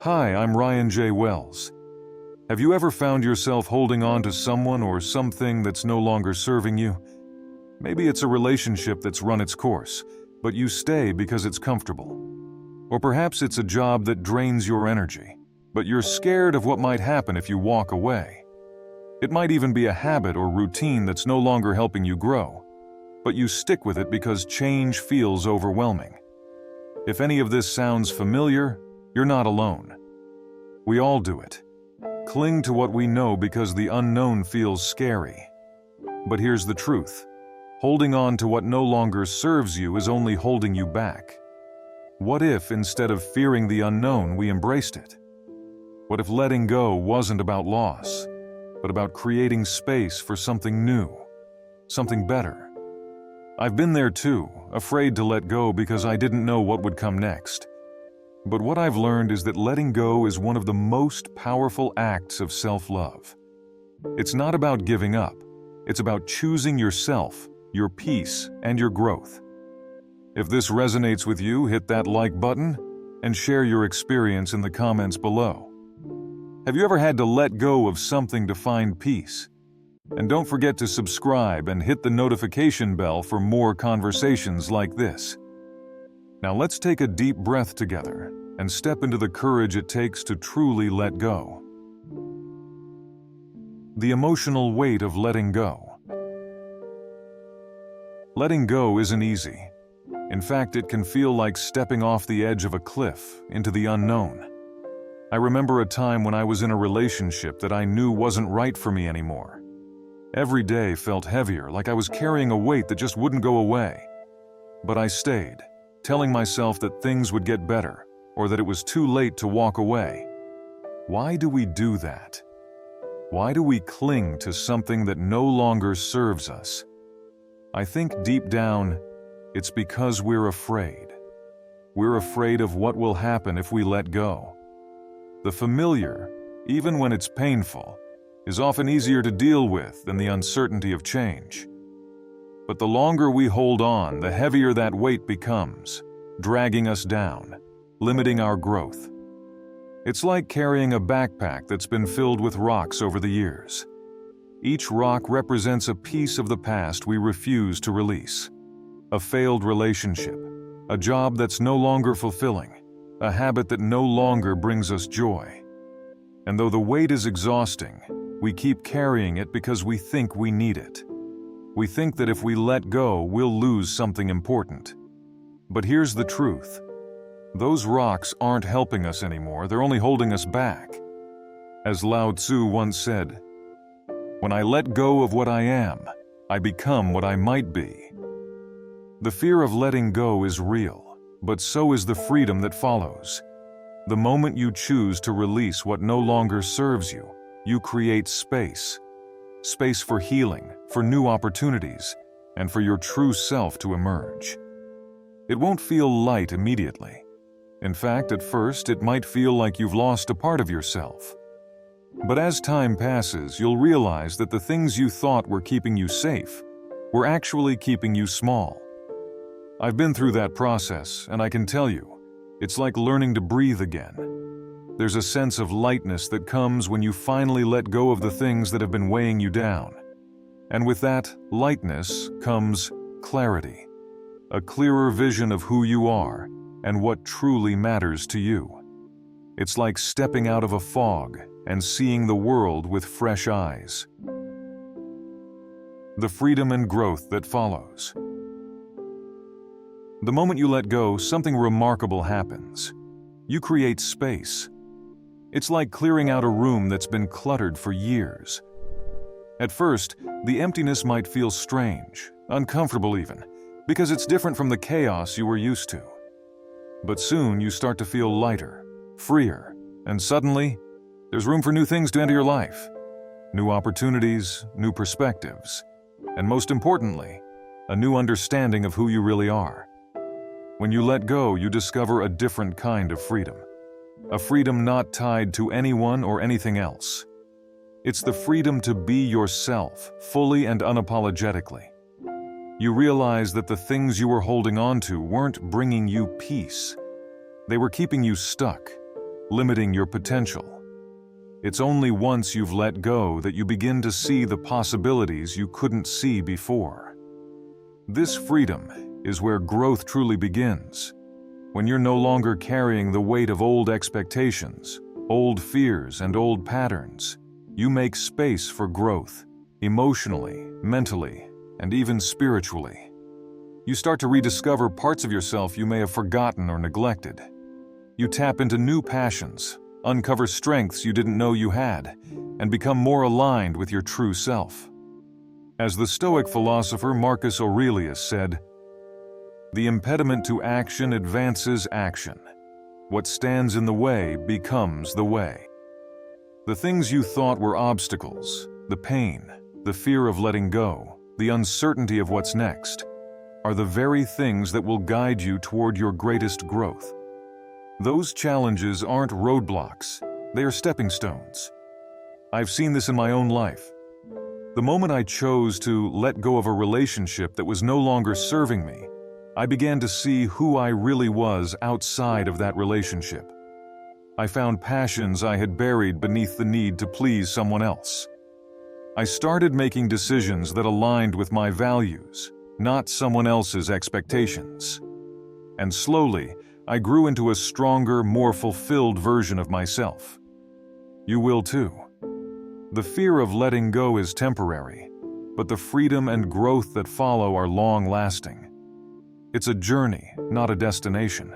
Hi, I'm Ryan J. Wells. Have you ever found yourself holding on to someone or something that's no longer serving you? Maybe it's a relationship that's run its course, but you stay because it's comfortable. Or perhaps it's a job that drains your energy, but you're scared of what might happen if you walk away. It might even be a habit or routine that's no longer helping you grow, but you stick with it because change feels overwhelming. If any of this sounds familiar, you're not alone. We all do it. Cling to what we know because the unknown feels scary. But here's the truth. Holding on to what no longer serves you is only holding you back. What if, instead of fearing the unknown, we embraced it? What if letting go wasn't about loss, but about creating space for something new, something better? I've been there too, afraid to let go because I didn't know what would come next. But what I've learned is that letting go is one of the most powerful acts of self-love. It's not about giving up. It's about choosing yourself, your peace, and your growth. If this resonates with you, hit that like button and share your experience in the comments below. Have you ever had to let go of something to find peace? And don't forget to subscribe and hit the notification bell for more conversations like this. Now let's take a deep breath together and step into the courage it takes to truly let go. The emotional weight of letting go. Letting go isn't easy. In fact, it can feel like stepping off the edge of a cliff into the unknown. I remember a time when I was in a relationship that I knew wasn't right for me anymore. Every day felt heavier, like I was carrying a weight that just wouldn't go away. But I stayed, telling myself that things would get better, or that it was too late to walk away. Why do we do that? Why do we cling to something that no longer serves us? I think deep down, it's because we're afraid. We're afraid of what will happen if we let go. The familiar, even when it's painful, is often easier to deal with than the uncertainty of change. But the longer we hold on, the heavier that weight becomes, dragging us down, limiting our growth. It's like carrying a backpack that's been filled with rocks over the years. Each rock represents a piece of the past we refuse to release. A failed relationship, a job that's no longer fulfilling, a habit that no longer brings us joy. And though the weight is exhausting, we keep carrying it because we think we need it. We think that if we let go, we'll lose something important. But here's the truth. Those rocks aren't helping us anymore, they're only holding us back. As Lao Tzu once said, "When I let go of what I am, I become what I might be." The fear of letting go is real, but so is the freedom that follows. The moment you choose to release what no longer serves you, you create space. Space for healing, for new opportunities, and for your true self to emerge. It won't feel light immediately. In fact, at first, it might feel like you've lost a part of yourself. But as time passes, you'll realize that the things you thought were keeping you safe were actually keeping you small. I've been through that process, and I can tell you, it's like learning to breathe again. There's a sense of lightness that comes when you finally let go of the things that have been weighing you down. And with that lightness comes clarity, a clearer vision of who you are and what truly matters to you. It's like stepping out of a fog and seeing the world with fresh eyes. The freedom and growth that follows. The moment you let go, something remarkable happens. You create space. It's like clearing out a room that's been cluttered for years. At first, the emptiness might feel strange, uncomfortable even, because it's different from the chaos you were used to. But soon you start to feel lighter, freer, and suddenly, there's room for new things to enter your life. New opportunities, new perspectives, and most importantly, a new understanding of who you really are. When you let go, you discover a different kind of freedom. A freedom not tied to anyone or anything else. It's the freedom to be yourself, fully and unapologetically. You realize that the things you were holding on to weren't bringing you peace. They were keeping you stuck, limiting your potential. It's only once you've let go that you begin to see the possibilities you couldn't see before. This freedom is where growth truly begins, when you're no longer carrying the weight of old expectations, old fears, and old patterns. You make space for growth, emotionally, mentally, and even spiritually. You start to rediscover parts of yourself you may have forgotten or neglected. You tap into new passions, uncover strengths you didn't know you had, and become more aligned with your true self. As the Stoic philosopher Marcus Aurelius said, "The impediment to action advances action. What stands in the way becomes the way." The things you thought were obstacles, the pain, the fear of letting go, the uncertainty of what's next, are the very things that will guide you toward your greatest growth. Those challenges aren't roadblocks, they are stepping stones. I've seen this in my own life. The moment I chose to let go of a relationship that was no longer serving me, I began to see who I really was outside of that relationship. I found passions I had buried beneath the need to please someone else. I started making decisions that aligned with my values, not someone else's expectations. And slowly, I grew into a stronger, more fulfilled version of myself. You will too. The fear of letting go is temporary, but the freedom and growth that follow are long-lasting. It's a journey, not a destination.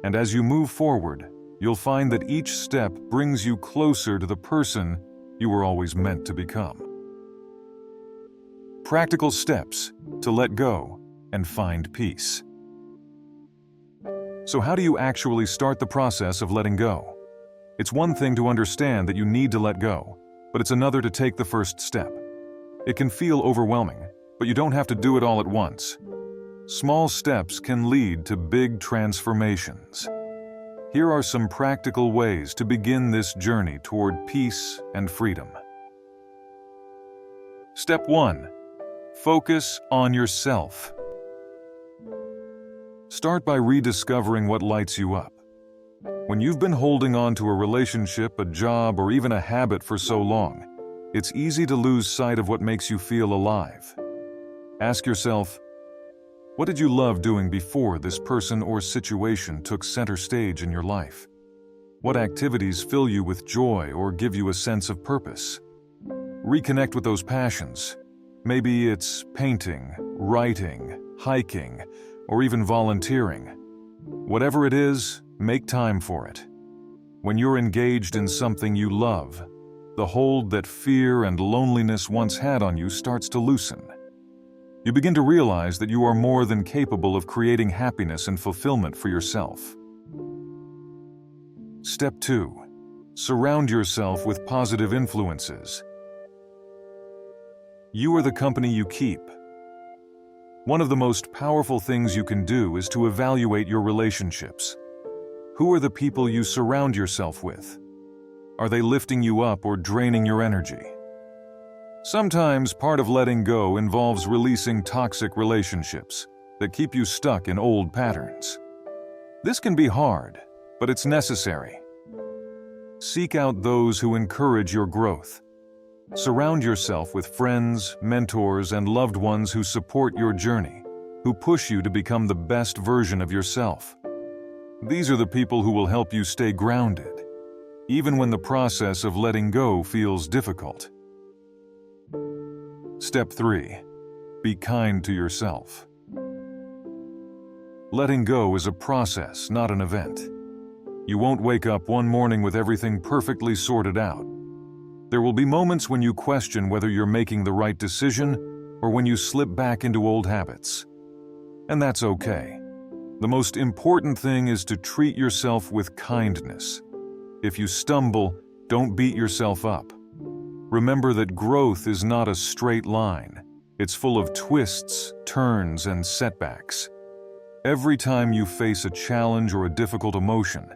And as you move forward, you'll find that each step brings you closer to the person you were always meant to become. Practical steps to let go and find peace. So how do you actually start the process of letting go? It's one thing to understand that you need to let go, but it's another to take the first step. It can feel overwhelming, but you don't have to do it all at once. Small steps can lead to big transformations. Here are some practical ways to begin this journey toward peace and freedom. Step 1. Focus on yourself. Start by rediscovering what lights you up. When you've been holding on to a relationship, a job, or even a habit for so long, it's easy to lose sight of what makes you feel alive. Ask yourself, what did you love doing before this person or situation took center stage in your life? What activities fill you with joy or give you a sense of purpose? Reconnect with those passions. Maybe it's painting, writing, hiking, or even volunteering. Whatever it is, make time for it. When you're engaged in something you love, the hold that fear and loneliness once had on you starts to loosen. You begin to realize that you are more than capable of creating happiness and fulfillment for yourself. Step 2. Surround yourself with positive influences. You are the company you keep. One of the most powerful things you can do is to evaluate your relationships. Who are the people you surround yourself with? Are they lifting you up or draining your energy? Sometimes part of letting go involves releasing toxic relationships that keep you stuck in old patterns. This can be hard, but it's necessary. Seek out those who encourage your growth. Surround yourself with friends, mentors, and loved ones who support your journey, who push you to become the best version of yourself. These are the people who will help you stay grounded, even when the process of letting go feels difficult. Step 3. Be kind to yourself. Letting go is a process, not an event. You won't wake up one morning with everything perfectly sorted out. There will be moments when you question whether you're making the right decision or when you slip back into old habits. And that's okay. The most important thing is to treat yourself with kindness. If you stumble, don't beat yourself up. Remember that growth is not a straight line. It's full of twists, turns, and setbacks. Every time you face a challenge or a difficult emotion,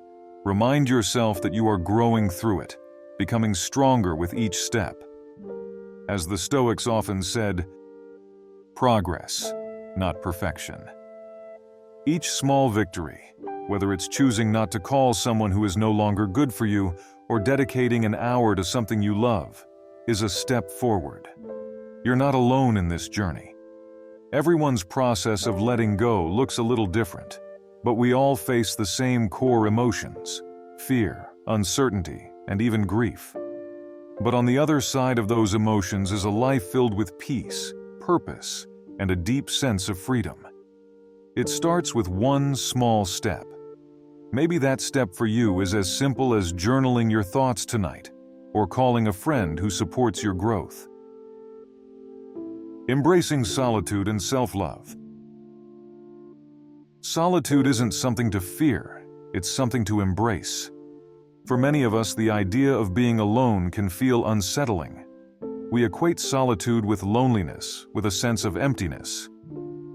remind yourself that you are growing through it, becoming stronger with each step. As the Stoics often said, progress, not perfection. Each small victory, Whether it's choosing not to call someone who is no longer good for you or dedicating an hour to something you love, is a step forward. You're not alone in this journey. Everyone's process of letting go looks a little different, but we all face the same core emotions: fear, uncertainty, and even grief. But on the other side of those emotions is a life filled with peace, purpose, and a deep sense of freedom. It starts with one small step. Maybe that step for you is as simple as journaling your thoughts tonight, or calling a friend who supports your growth. Embracing solitude and self-love. Solitude isn't something to fear, it's something to embrace. For many of us, the idea of being alone can feel unsettling. We equate solitude with loneliness, with a sense of emptiness.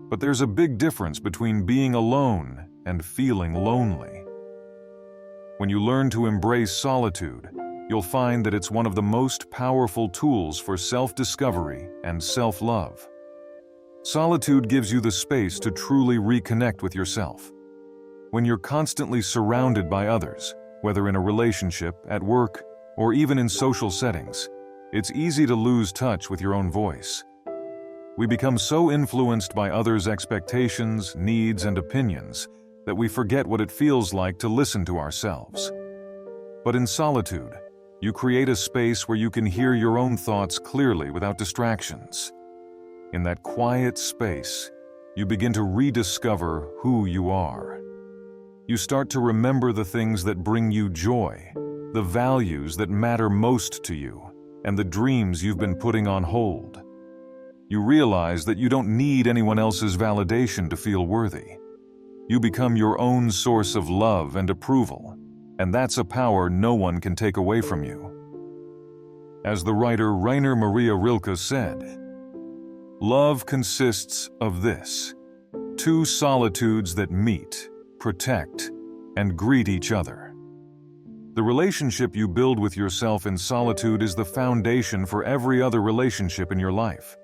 But there's a big difference between being alone and feeling lonely. When you learn to embrace solitude, you'll find that it's one of the most powerful tools for self-discovery and self-love. Solitude gives you the space to truly reconnect with yourself. When you're constantly surrounded by others, whether in a relationship, at work, or even in social settings, it's easy to lose touch with your own voice. We become so influenced by others' expectations, needs, and opinions that we forget what it feels like to listen to ourselves. But in solitude, you create a space where you can hear your own thoughts clearly without distractions. In that quiet space, you begin to rediscover who you are. You start to remember the things that bring you joy, the values that matter most to you, and the dreams you've been putting on hold. You realize that you don't need anyone else's validation to feel worthy. You become your own source of love and approval, and that's a power no one can take away from you. As the writer Rainer Maria Rilke said, "Love consists of this: two solitudes that meet, protect, and greet each other." The relationship you build with yourself in solitude is the foundation for every other relationship in your life.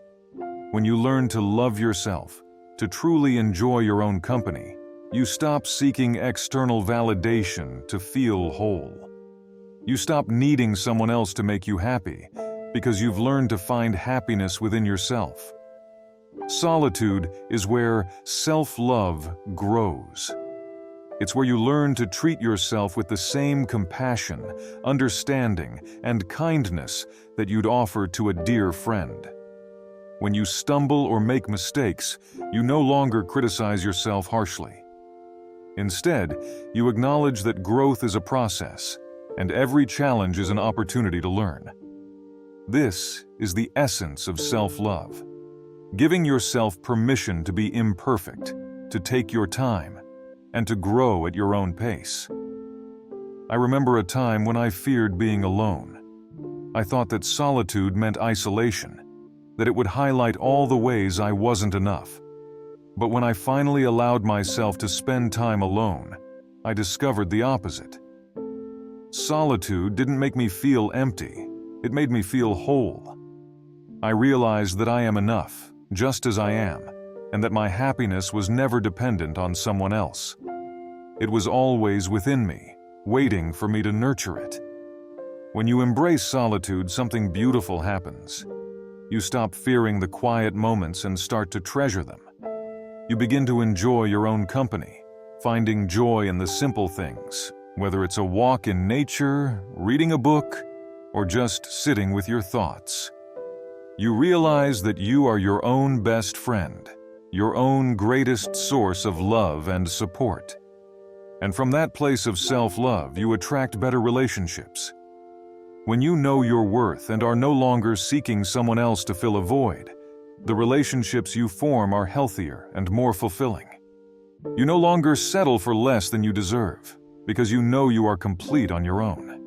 When you learn to love yourself, to truly enjoy your own company, you stop seeking external validation to feel whole. You stop needing someone else to make you happy, because you've learned to find happiness within yourself. Solitude is where self-love grows. It's where you learn to treat yourself with the same compassion, understanding, and kindness that you'd offer to a dear friend. When you stumble or make mistakes, you no longer criticize yourself harshly. Instead, you acknowledge that growth is a process, and every challenge is an opportunity to learn. This is the essence of self-love. Giving yourself permission to be imperfect, to take your time, and to grow at your own pace. I remember a time when I feared being alone. I thought that solitude meant isolation, that it would highlight all the ways I wasn't enough. But when I finally allowed myself to spend time alone, I discovered the opposite. Solitude didn't make me feel empty, it made me feel whole. I realized that I am enough, just as I am, and that my happiness was never dependent on someone else. It was always within me, waiting for me to nurture it. When you embrace solitude, something beautiful happens. You stop fearing the quiet moments and start to treasure them. You begin to enjoy your own company, finding joy in the simple things, whether it's a walk in nature, reading a book, or just sitting with your thoughts. You realize that you are your own best friend, your own greatest source of love and support. And from that place of self-love, you attract better relationships. When you know your worth and are no longer seeking someone else to fill a void, the relationships you form are healthier and more fulfilling. You no longer settle for less than you deserve, because you know you are complete on your own.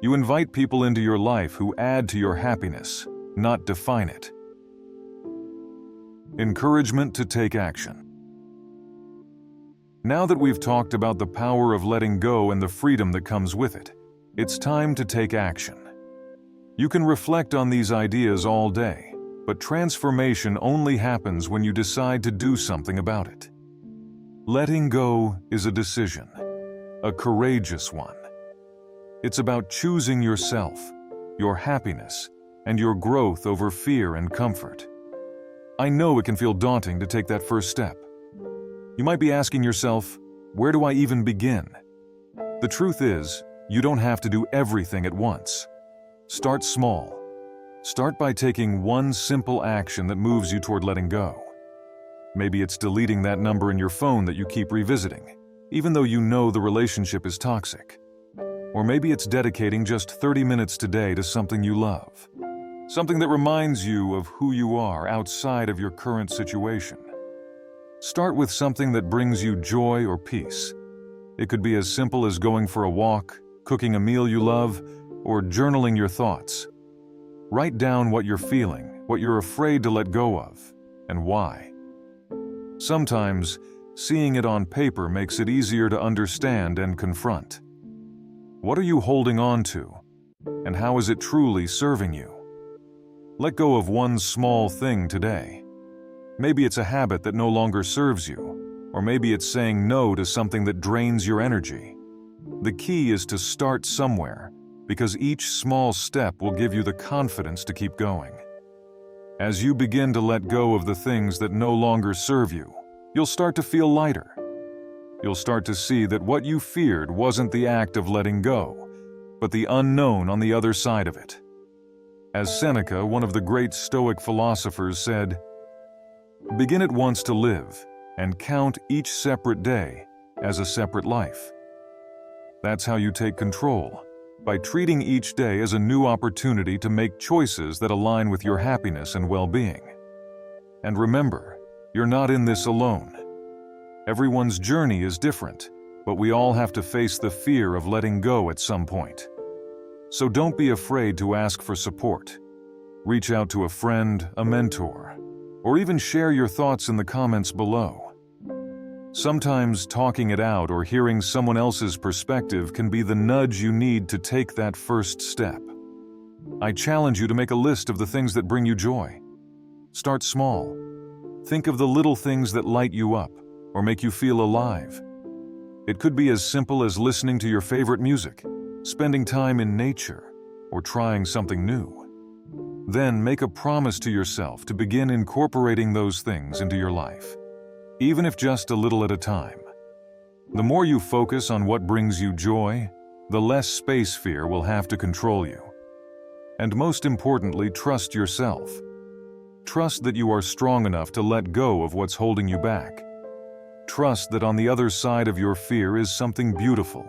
You invite people into your life who add to your happiness, not define it. Encouragement to take action. Now that we've talked about the power of letting go and the freedom that comes with it, it's time to take action. You can reflect on these ideas all day, but transformation only happens when you decide to do something about it. Letting go is a decision, a courageous one. It's about choosing yourself, your happiness, and your growth over fear and comfort. I know it can feel daunting to take that first step. You might be asking yourself, where do I even begin? The truth is, you don't have to do everything at once. Start small. Start by taking one simple action that moves you toward letting go. Maybe it's deleting that number in your phone that you keep revisiting, even though you know the relationship is toxic. Or maybe it's dedicating just 30 minutes today to something you love, something that reminds you of who you are outside of your current situation. Start with something that brings you joy or peace. It could be as simple as going for a walk, cooking a meal you love, or journaling your thoughts. Write down what you're feeling, what you're afraid to let go of, and why. Sometimes, seeing it on paper makes it easier to understand and confront. What are you holding on to, and how is it truly serving you? Let go of one small thing today. Maybe it's a habit that no longer serves you, or maybe it's saying no to something that drains your energy. The key is to start somewhere, because each small step will give you the confidence to keep going. As you begin to let go of the things that no longer serve you, you'll start to feel lighter. You'll start to see that what you feared wasn't the act of letting go, but the unknown on the other side of it. As Seneca, one of the great Stoic philosophers, said, "Begin at once to live, and count each separate day as a separate life." That's how you take control, by treating each day as a new opportunity to make choices that align with your happiness and well-being. And remember, you're not in this alone. Everyone's journey is different, but we all have to face the fear of letting go at some point. So don't be afraid to ask for support. Reach out to a friend, a mentor, or even share your thoughts in the comments below. Sometimes talking it out or hearing someone else's perspective can be the nudge you need to take that first step. I challenge you to make a list of the things that bring you joy. Start small. Think of the little things that light you up or make you feel alive. It could be as simple as listening to your favorite music, spending time in nature, or trying something new. Then make a promise to yourself to begin incorporating those things into your life, even if just a little at a time. The more you focus on what brings you joy, the less space fear will have to control you. And most importantly, trust yourself. Trust that you are strong enough to let go of what's holding you back. Trust that on the other side of your fear is something beautiful,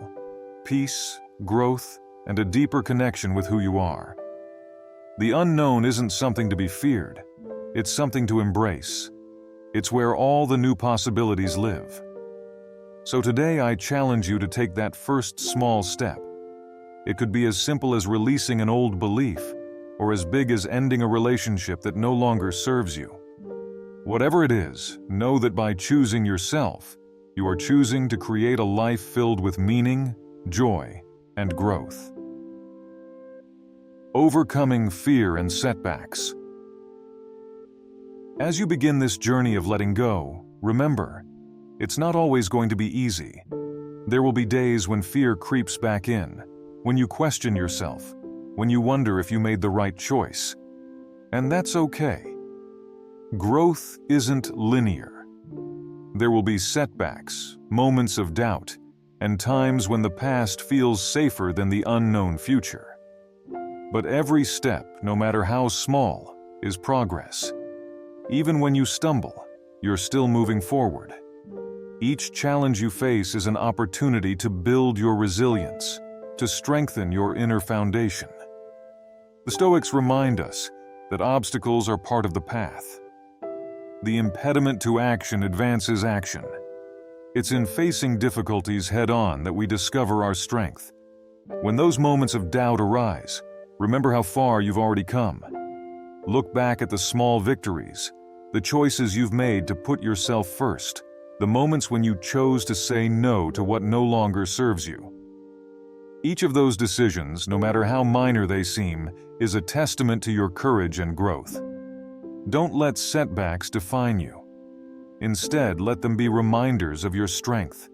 peace, growth, and a deeper connection with who you are. The unknown isn't something to be feared, it's something to embrace. It's where all the new possibilities live. So today I challenge you to take that first small step. It could be as simple as releasing an old belief, or as big as ending a relationship that no longer serves you. Whatever it is, know that by choosing yourself, you are choosing to create a life filled with meaning, joy, and growth. Overcoming fear and setbacks. As you begin this journey of letting go, remember, it's not always going to be easy. There will be days when fear creeps back in, when you question yourself, when you wonder if you made the right choice. And that's okay. Growth isn't linear. There will be setbacks, moments of doubt, and times when the past feels safer than the unknown future. But every step, no matter how small, is progress. Even when you stumble, you're still moving forward. Each challenge you face is an opportunity to build your resilience, to strengthen your inner foundation. The Stoics remind us that obstacles are part of the path. The impediment to action advances action. It's in facing difficulties head-on that we discover our strength. When those moments of doubt arise, remember how far you've already come. Look back at the small victories, the choices you've made to put yourself first, the moments when you chose to say no to what no longer serves you. Each of those decisions, no matter how minor they seem, is a testament to your courage and growth. Don't let setbacks define you. Instead, let them be reminders of your strength.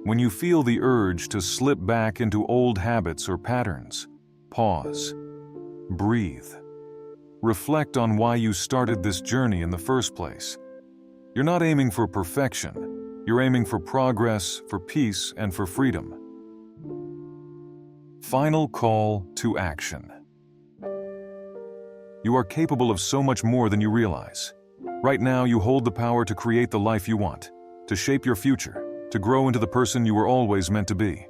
When you feel the urge to slip back into old habits or patterns, pause. Breathe. Reflect on why you started this journey in the first place. You're not aiming for perfection. You're aiming for progress, for peace, and for freedom. Final call to action. You are capable of so much more than you realize. Right now, you hold the power to create the life you want, to shape your future, to grow into the person you were always meant to be.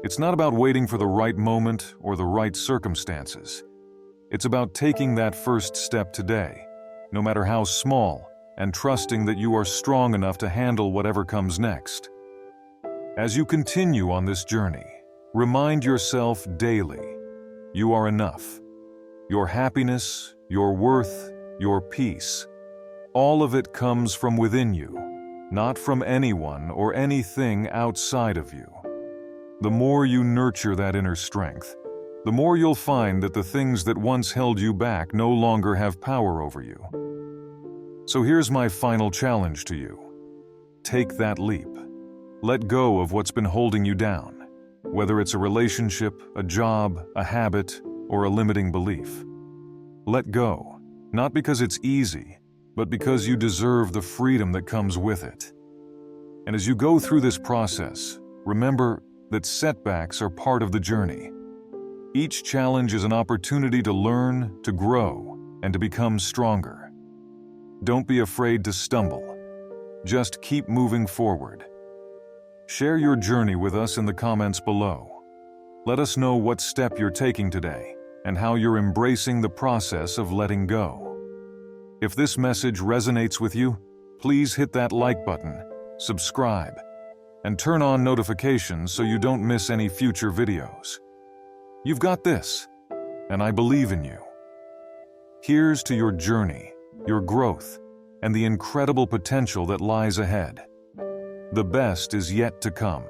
It's not about waiting for the right moment or the right circumstances. It's about taking that first step today, no matter how small, and trusting that you are strong enough to handle whatever comes next. As you continue on this journey, remind yourself daily, you are enough. Your happiness, your worth, your peace, all of it comes from within you, not from anyone or anything outside of you. The more you nurture that inner strength, the more you'll find that the things that once held you back no longer have power over you. So here's my final challenge to you. Take that leap. Let go of what's been holding you down, whether it's a relationship, a job, a habit, or a limiting belief. Let go, not because it's easy, but because you deserve the freedom that comes with it. And as you go through this process, remember that setbacks are part of the journey. Each challenge is an opportunity to learn, to grow, and to become stronger. Don't be afraid to stumble. Just keep moving forward. Share your journey with us in the comments below. Let us know what step you're taking today and how you're embracing the process of letting go. If this message resonates with you, please hit that like button, subscribe, and turn on notifications so you don't miss any future videos. You've got this, and I believe in you. Here's to your journey, your growth, and the incredible potential that lies ahead. The best is yet to come.